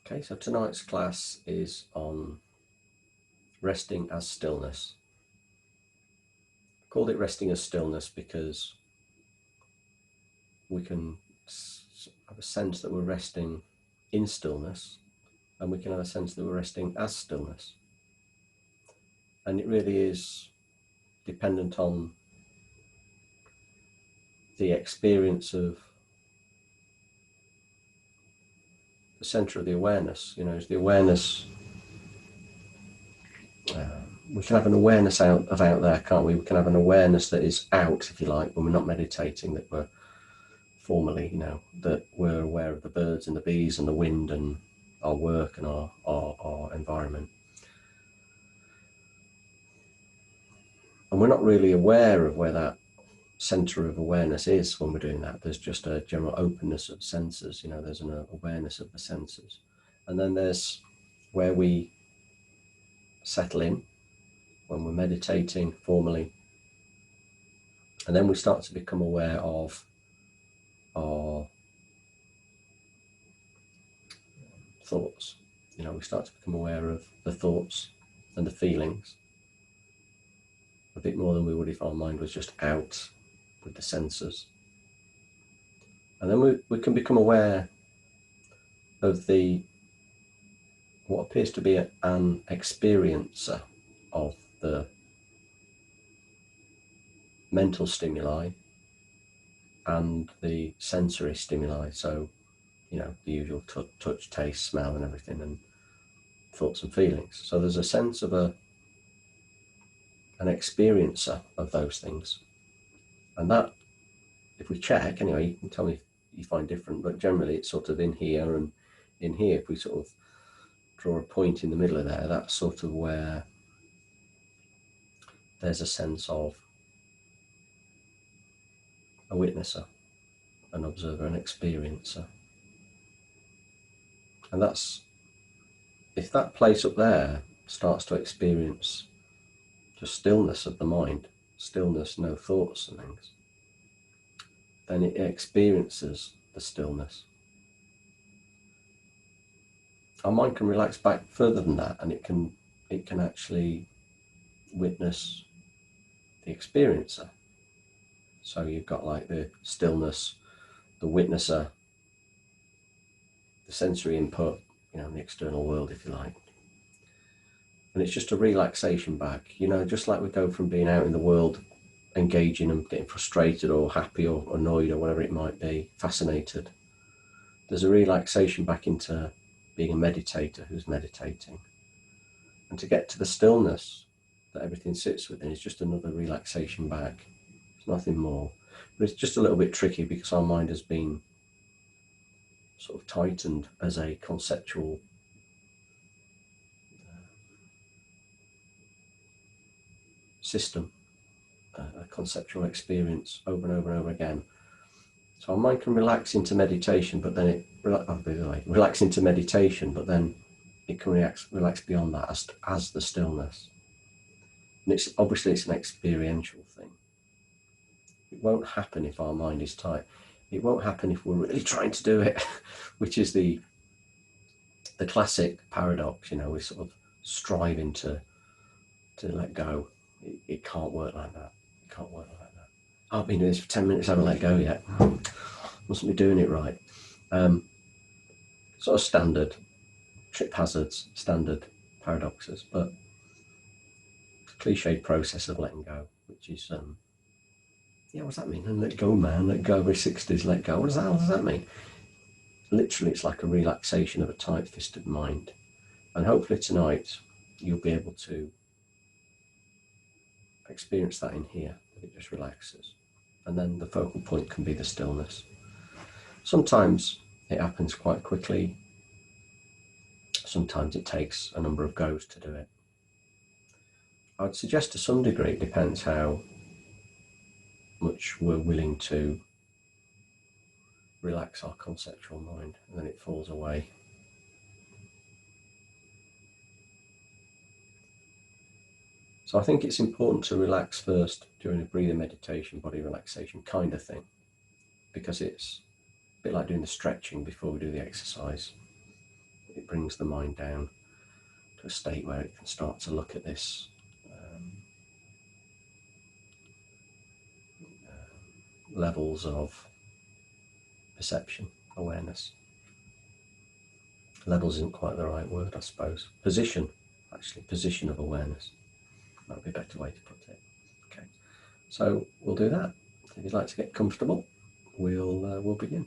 Okay, so tonight's class is on resting as stillness. I called it resting as stillness because we can have a sense that we're resting in stillness, and we can have a sense that we're resting as stillness. And it really is dependent on the experience of the center of the awareness. You know, is the awareness, we can have an awareness out there, can't we? We can have an awareness that is out, if you like, when we're not meditating, that we're formally, you know, that we're aware of the birds and the bees and the wind and our work and our environment. And we're not really aware of where that center of awareness is when we're doing that. There's just a general openness of senses, you know, there's an awareness of the senses. And then there's where we settle in when we're meditating formally. And then we start to become aware of our thoughts. You know, we start to become aware of the thoughts and the feelings a bit more than we would if our mind was just out with the senses. And then we can become aware of what appears to be an experiencer of the mental stimuli and the sensory stimuli. So, you know, the usual touch, taste, smell and everything, and thoughts and feelings. So there's a sense of an experiencer of those things. And that, if we check, anyway, you can tell me if you find different, but generally it's sort of in here and in here. If we sort of draw a point in the middle of there, that's sort of where there's a sense of a witnesser, an observer, an experiencer. And that's, if that place up there starts to experience just stillness of the mind, stillness, no thoughts and things, then it experiences the stillness. Our mind can relax back further than that, and it can actually witness the experiencer. So you've got like the stillness, the witnesser, the sensory input, you know, the external world, if you like. And it's just a relaxation back, you know, just like we go from being out in the world, engaging and getting frustrated or happy or annoyed or whatever it might be, fascinated. There's a relaxation back into being a meditator who's meditating. And to get to the stillness that everything sits within is just another relaxation back. It's nothing more. But it's just a little bit tricky because our mind has been sort of tightened as a conceptual system, a conceptual experience over and over and over again. So our mind can relax into meditation, but then relax into meditation, but then it can relax beyond that as the stillness. And it's obviously it's an experiential thing. It won't happen if our mind is tight. It won't happen if we're really trying to do it, which is the classic paradox. You know, we're sort of striving to let go. It can't work like that. It can't work like that. I've been doing this for 10 minutes, I haven't let go yet. Mustn't be doing it right. Sort of standard trip hazards, standard paradoxes, but cliched process of letting go, which is, yeah, what does that mean? And let go, man, let go, every 60s, let go. What does that mean? Literally, it's like a relaxation of a tight-fisted mind. And hopefully tonight, you'll be able to experience that in here. It just relaxes. And then the focal point can be the stillness. Sometimes it happens quite quickly. Sometimes it takes a number of goes to do it. I would suggest to some degree it depends how much we're willing to relax our conceptual mind, and then it falls away. So I think it's important to relax first during a breathing meditation, body relaxation kind of thing, because it's a bit like doing the stretching before we do the exercise. It brings the mind down to a state where it can start to look at this levels of perception, awareness. Levels isn't quite the right word, I suppose. Position, actually, position of awareness. That would be a better way to put it. Okay, so we'll do that. If you'd like to get comfortable, we'll begin.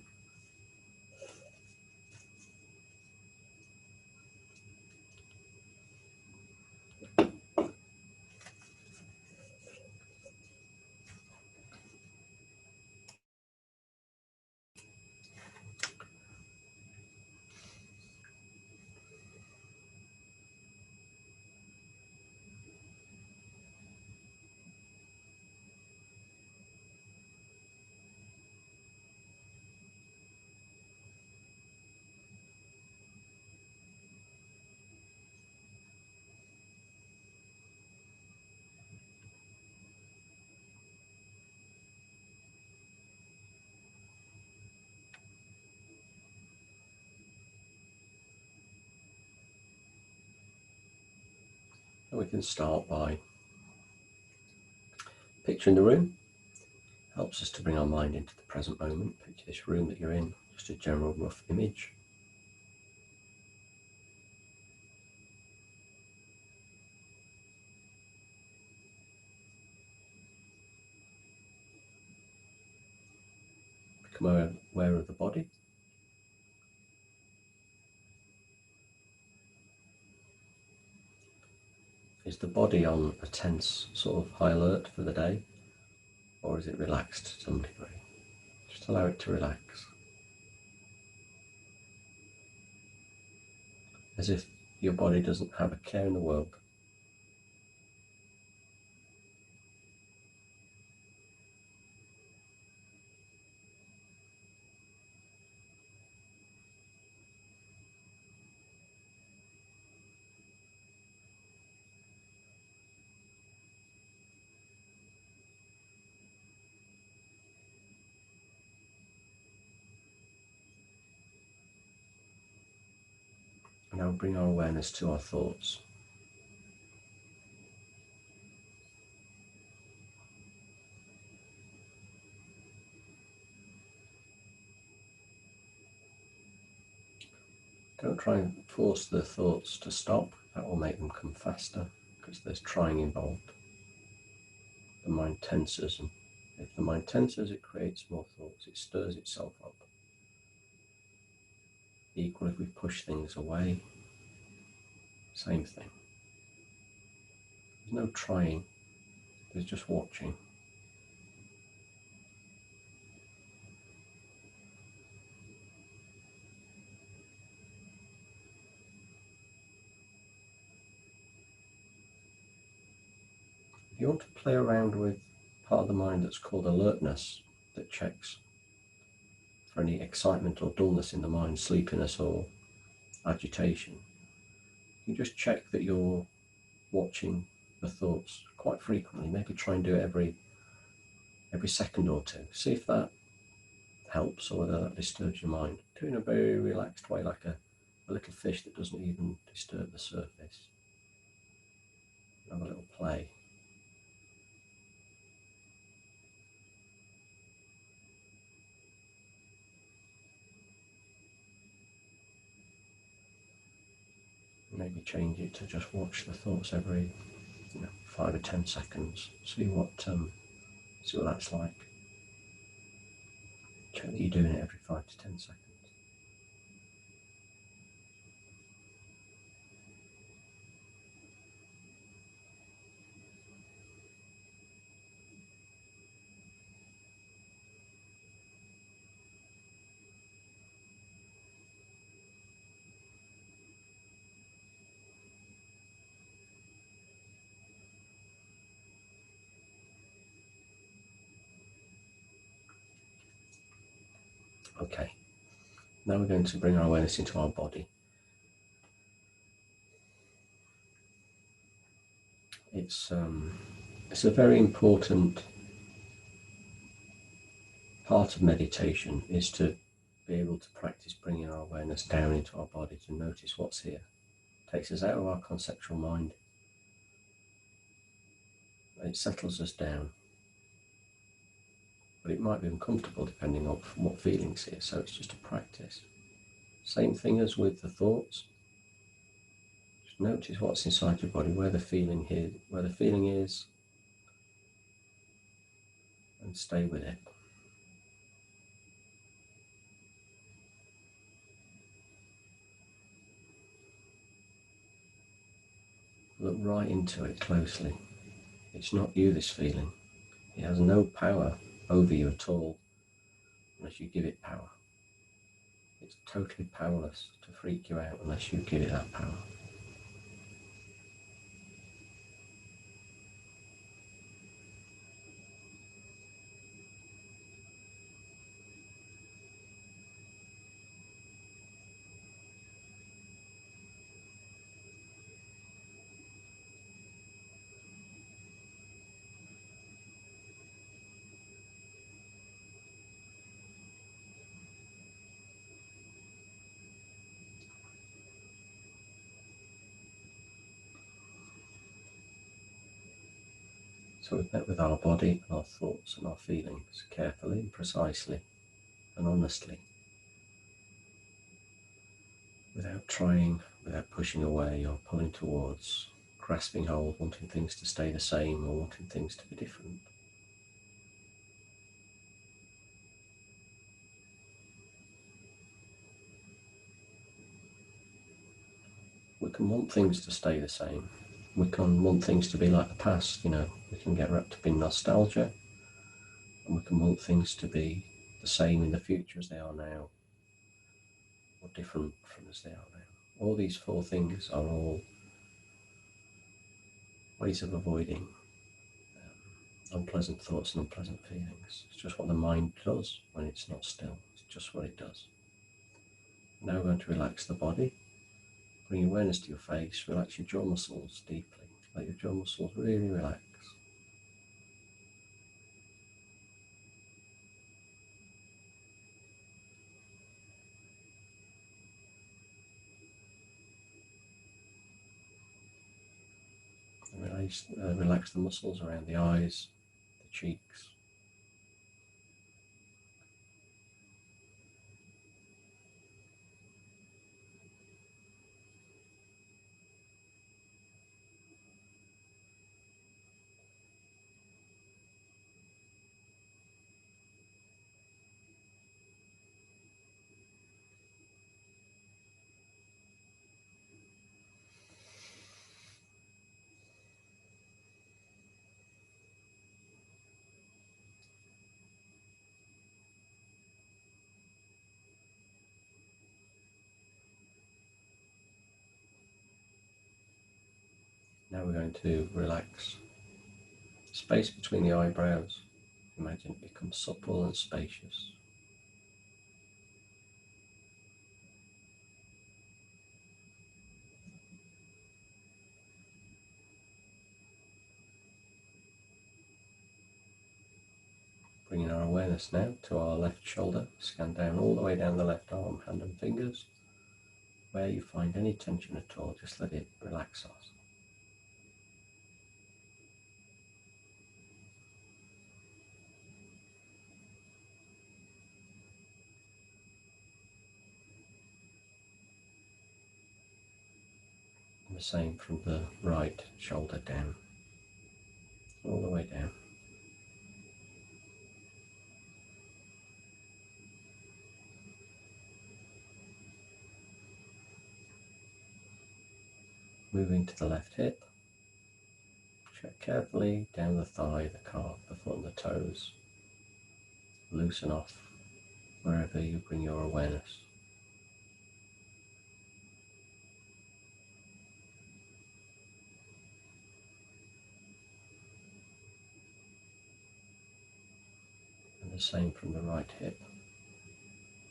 And we can start by picturing the room. Helps us to bring our mind into the present moment. Picture this room that you're in, just a general rough image. Become aware of the body. Is the body on a tense sort of high alert for the day, or is it relaxed to some degree? Just allow it to relax. As if your body doesn't have a care in the world. And now bring our awareness to our thoughts. Don't try and force the thoughts to stop. That will make them come faster because there's trying involved. The mind tenses, and if the mind tenses, it creates more thoughts. It stirs itself up. Equal if we push things away. Same thing. There's no trying. There's just watching. If you want to play around with part of the mind that's called alertness, that checks for any excitement or dullness in the mind, sleepiness or agitation, you just check that you're watching the thoughts quite frequently. Maybe try and do it every second or two. See if that helps or whether that disturbs your mind. Do it in a very relaxed way, like a little fish that doesn't even disturb the surface. Have a little play. Maybe change it to just watch the thoughts every 5 or 10 seconds. See what that's like. Check that you're doing it every 5 to 10 seconds. Okay, now we're going to bring our awareness into our body. It's a very important part of meditation is to be able to practice bringing our awareness down into our body to notice what's here. It takes us out of our conceptual mind. It settles us down. But it might be uncomfortable depending on what feeling's here, so it's just a practice. Same thing as with the thoughts. Just notice what's inside your body, where the feeling is, and stay with it. Look right into it closely. It's not you, this feeling. It has no power over you at all unless you give it power. It's totally powerless to freak you out unless you give it that power. So we've met with our body and our thoughts and our feelings carefully and precisely and honestly, without trying, without pushing away or pulling towards, grasping hold, wanting things to stay the same or wanting things to be different. We can want things to stay the same. We can want things to be like the past, we can get wrapped up in nostalgia, and we can want things to be the same in the future as they are now, or different from as they are now. All these four things are all ways of avoiding unpleasant thoughts and unpleasant feelings. It's just what the mind does when it's not still. It's just what it does. Now we're going to relax the body. Bring your awareness to your face. Relax your jaw muscles deeply. Let your jaw muscles really relax. Relax the muscles around the eyes, the cheeks. Now we're going to relax the space between the eyebrows. Imagine it becomes supple and spacious. Bringing our awareness now to our left shoulder. Scan down all the way down the left arm, hand and fingers. Where you find any tension at all, just let it relax us. And the same from the right shoulder down, all the way down. Moving to the left hip. Check carefully down the thigh, the calf, the foot and the toes. Loosen off wherever you bring your awareness. And the same from the right hip.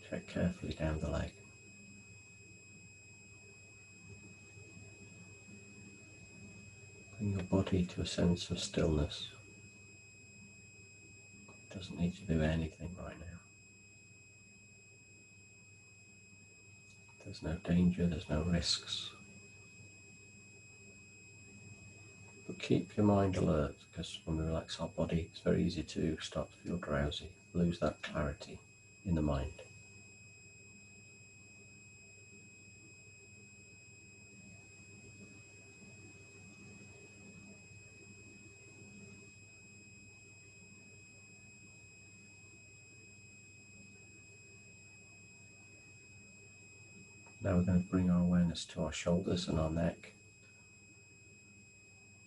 Check carefully down the leg. Bring your body to a sense of stillness. It doesn't need to do anything right now. There's no danger, there's no risks. But keep your mind alert, because when we relax our body, it's very easy to start to feel drowsy, lose that clarity in the mind. Now we're going to bring our awareness to our shoulders and our neck.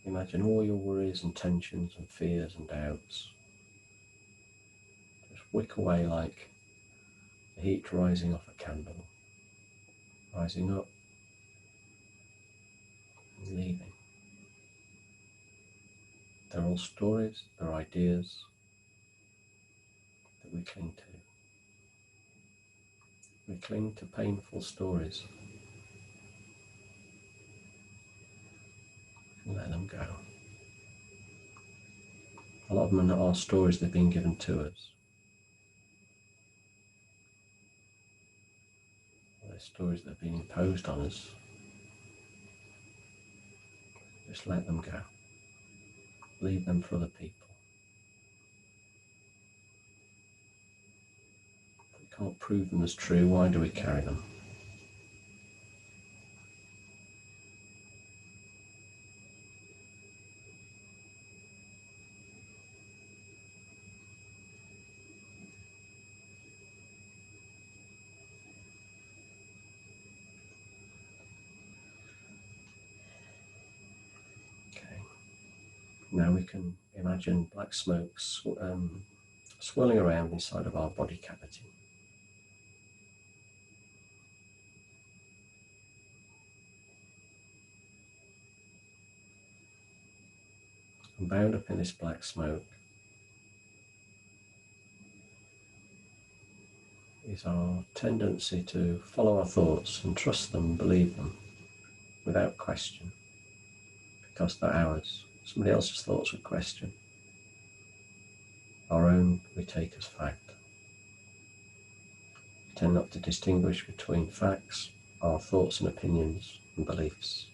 Imagine all your worries and tensions and fears and doubts just wick away like the heat rising off a candle, rising up and leaving. They're all stories, they're ideas that we cling to. We cling to painful stories and let them go. A lot of them are stories that have been given to us. They're stories that have been imposed on us. Just let them go. Leave them for other people. If we can't prove them as true, why do we carry them? Okay. Now we can imagine black smoke swirling around inside of our body cavity. And bound up in this black smoke is our tendency to follow our thoughts and trust them and believe them without question, because they're ours. Somebody else's thoughts we question. Our own we take as fact. We tend not to distinguish between facts, our thoughts and opinions and beliefs,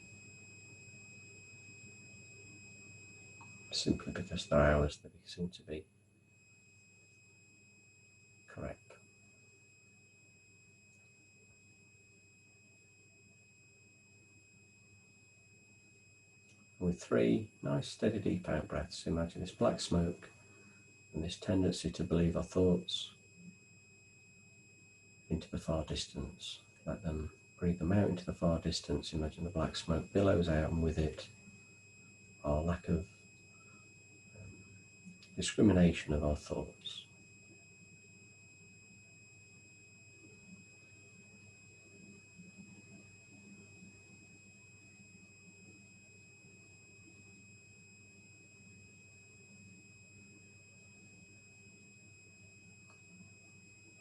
simply because they're ours, they seem to be correct. And with 3 nice steady deep out breaths, imagine this black smoke and this tendency to believe our thoughts into the far distance. Let them breathe them out into the far distance. Imagine the black smoke billows out, and with it our lack of discrimination of our thoughts.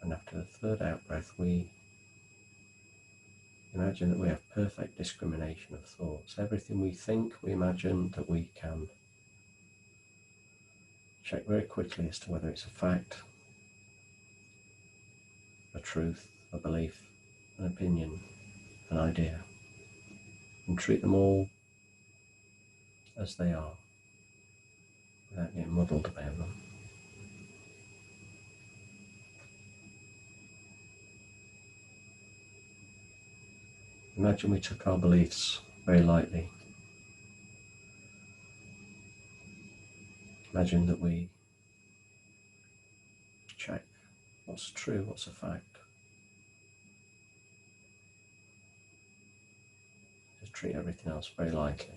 And after the 3rd out breath, we imagine that we have perfect discrimination of thoughts. Everything we think, we imagine that we can check very quickly as to whether it's a fact, a truth, a belief, an opinion, an idea, and treat them all as they are, without getting muddled about them. Imagine we took our beliefs very lightly. Imagine that we check what's true, what's a fact. Just treat everything else very lightly.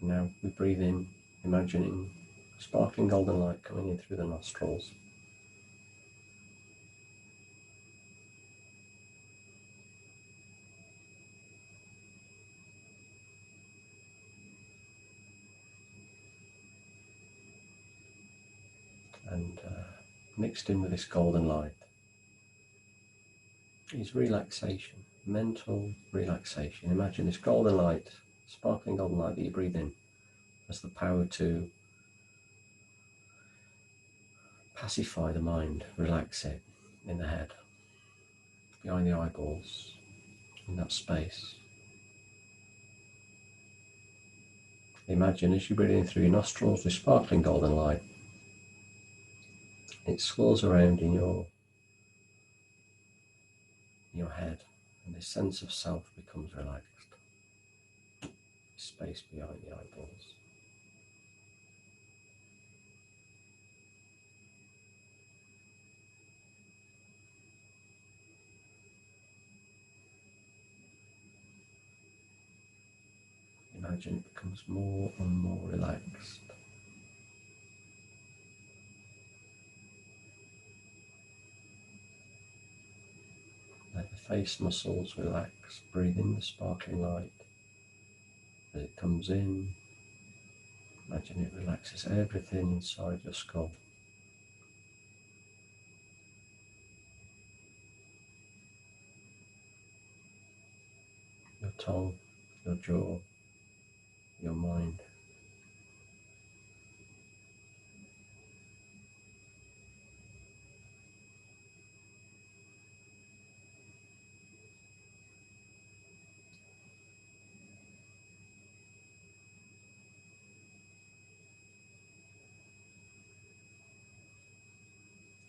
Now we breathe in, imagining sparkling golden light coming in through the nostrils. And mixed in with this golden light is relaxation, mental relaxation. Imagine this golden light, sparkling golden light that you breathe in, has the power to pacify the mind, relax it in the head, behind the eyeballs, in that space. Imagine as you breathe in through your nostrils, this sparkling golden light, it swirls around in your head, and this sense of self becomes relaxed. Space behind the eyeballs. Imagine it becomes more and more relaxed. Let the face muscles relax. Breathe in the sparkling light. As it comes in, imagine it relaxes everything inside your skull. Your tongue, your jaw, your mind.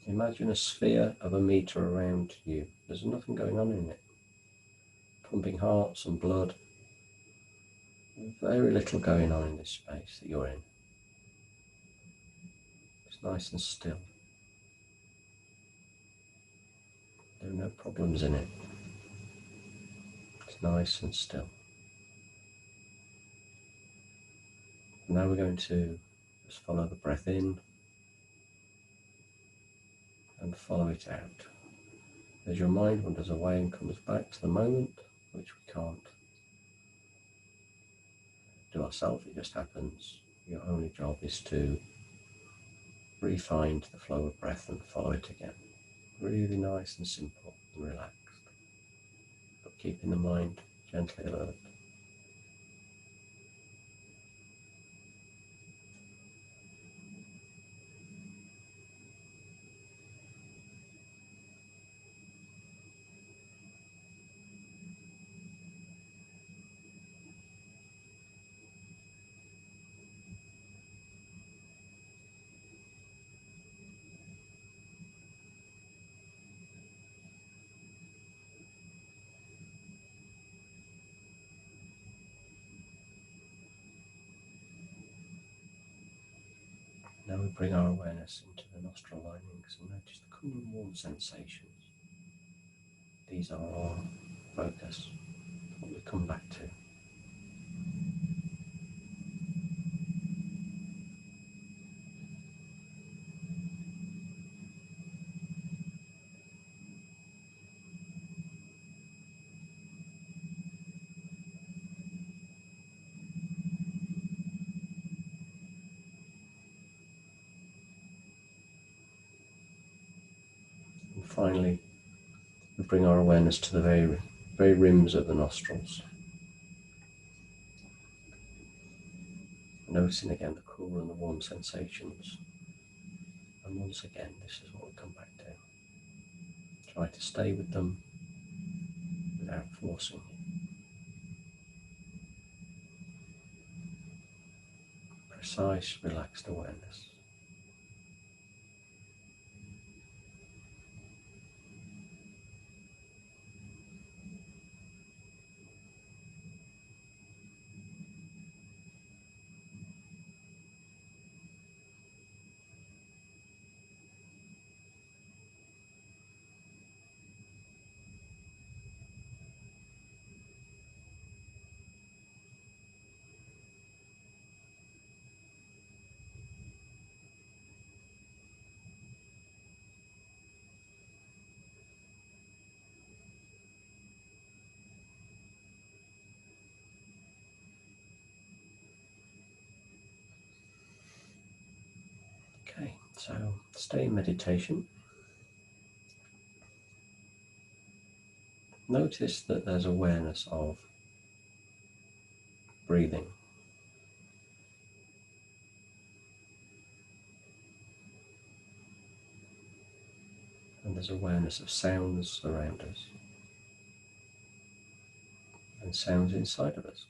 Imagine a sphere of a meter around you. There's nothing going on in it. Pumping hearts and blood. Very little going on in this space that you're in. It's nice and still. There are no problems in it. It's nice and still. Now we're going to just follow the breath in and follow it out. As your mind wanders away and comes back to the moment, which we can't do ourselves, it just happens. Your only job is to re-find the flow of breath and follow it again. Really nice and simple and relaxed, but keeping the mind gently alert. Now we bring our awareness into the nostril linings and notice the cool and warm sensations. These are our focus, what we come back to. And finally, we bring our awareness to the very rims of the nostrils. Noticing again the cool and the warm sensations. And once again, this is what we come back to. Try to stay with them without forcing. Precise, relaxed awareness. Okay, so stay in meditation. Notice that there's awareness of breathing. And there's awareness of sounds around us and sounds inside of us.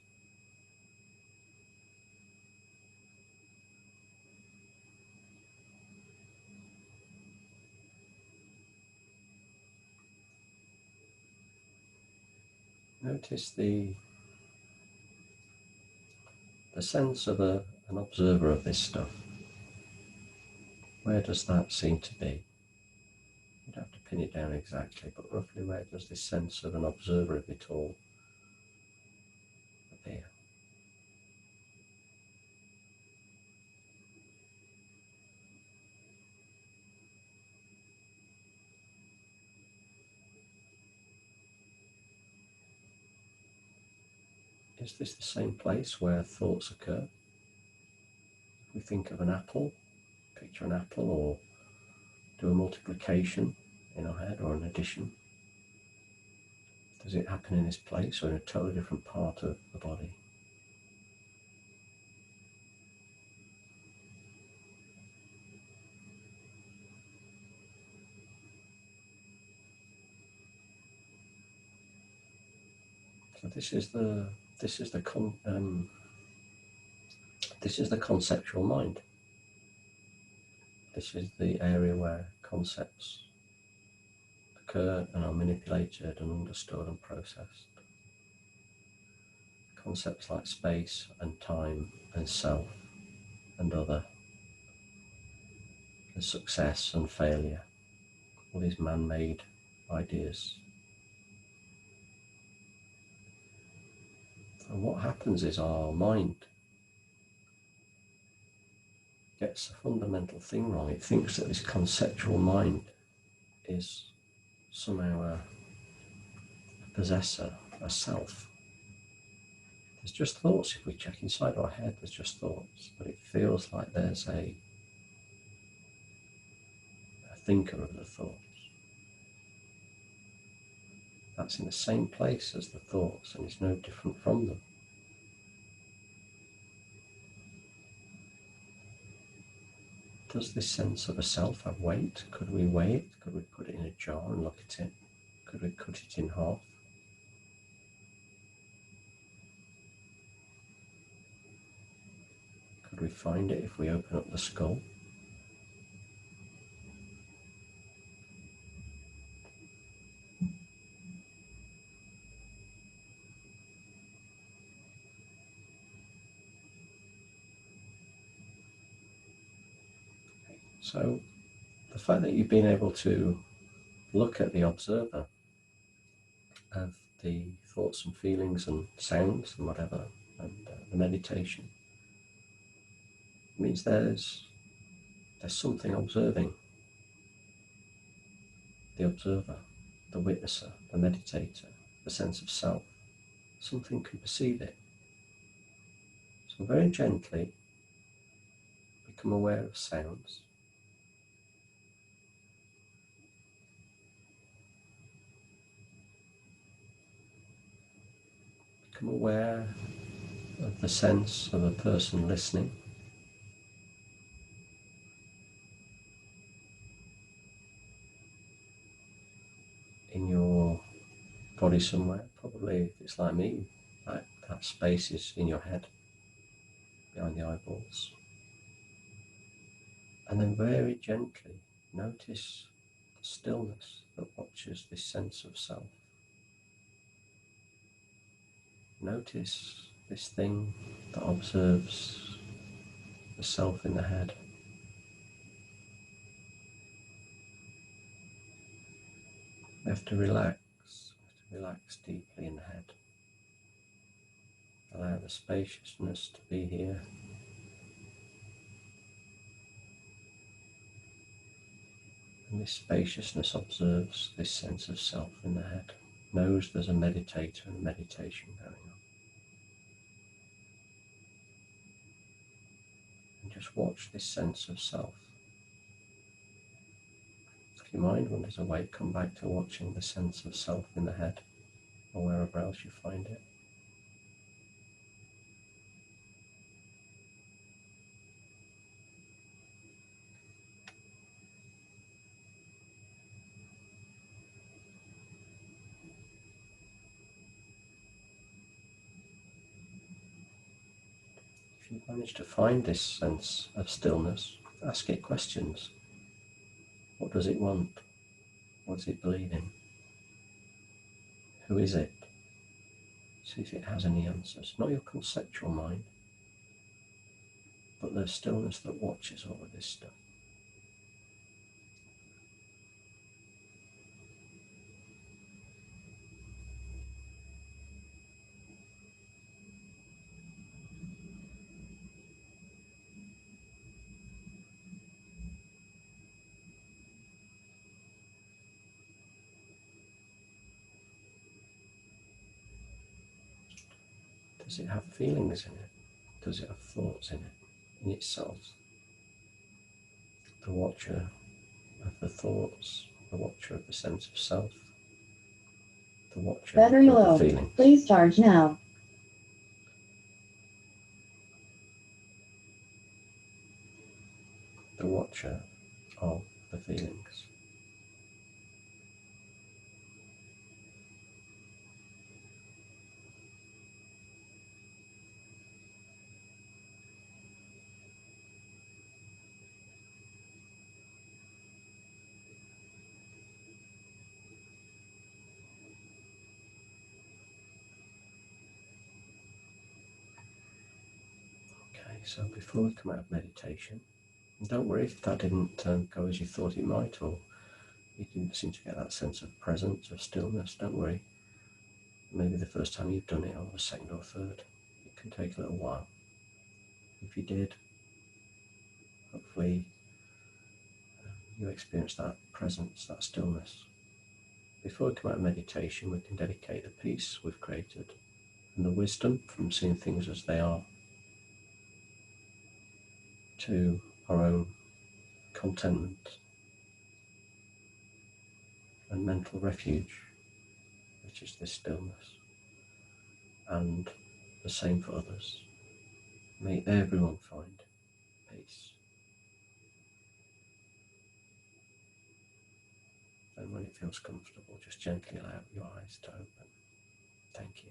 Notice the sense of an observer of this stuff. Where does that seem to be? You don't have to pin it down exactly, but roughly where does this sense of an observer of it all appear? Is this the same place where thoughts occur? If we think of an apple, picture an apple, or do a multiplication in our head or an addition, does it happen in this place or in a totally different part of the body? So this is the conceptual mind. This is the area where concepts occur and are manipulated and understood and processed. Concepts like space and time and self and other, and success and failure, all these man-made ideas. And what happens is our mind gets a fundamental thing wrong. It thinks that this conceptual mind is somehow a possessor, a self. There's just thoughts. If we check inside our head, there's just thoughts, but it feels like there's a thinker of the thoughts. That's in the same place as the thoughts, and it's no different from them. Does this sense of a self have weight? Could we weigh it? Could we put it in a jar and look at it? Could we cut it in half? Could we find it if we open up the skull? So the fact that you've been able to look at the observer of the thoughts and feelings and sounds and whatever, and the meditation, means there's something observing. The observer, the witnesser, the meditator, the sense of self. Something can perceive it. So very gently become aware of sounds. Become aware of the sense of a person listening. In your body somewhere, probably if it's like me, that space is in your head, behind the eyeballs. And then very gently notice the stillness that watches this sense of self. Notice this thing that observes the self in the head. We have to relax. We have to relax deeply in the head. Allow the spaciousness to be here. And this spaciousness observes this sense of self in the head, knows there's a meditator and meditation going on. And just watch this sense of self. If your mind wanders away, come back to watching the sense of self in the head. or wherever else you find it. If you manage to find this sense of stillness, ask it questions. What does it want? What does it believe in? Who is it? See if it has any answers. Not your conceptual mind, but the stillness that watches all of this stuff. Does it have feelings in it? Does it have thoughts in it, in itself? The watcher of the thoughts, the watcher of the sense of self, the watcher Battery of low. the feeling. Please charge now. The watcher of the feelings. Okay, so before we come out of meditation, don't worry if that didn't go as you thought it might, or you didn't seem to get that sense of presence, of stillness. Don't worry. Maybe the first time you've done it, or the second or third. It can take a little while. If you did, hopefully you experience that presence, that stillness. Before we come out of meditation, we can dedicate the peace we've created and the wisdom from seeing things as they are to our own contentment and mental refuge, which is this stillness. And the same for others. May everyone find peace. And when it feels comfortable, just gently allow your eyes to open. Thank you.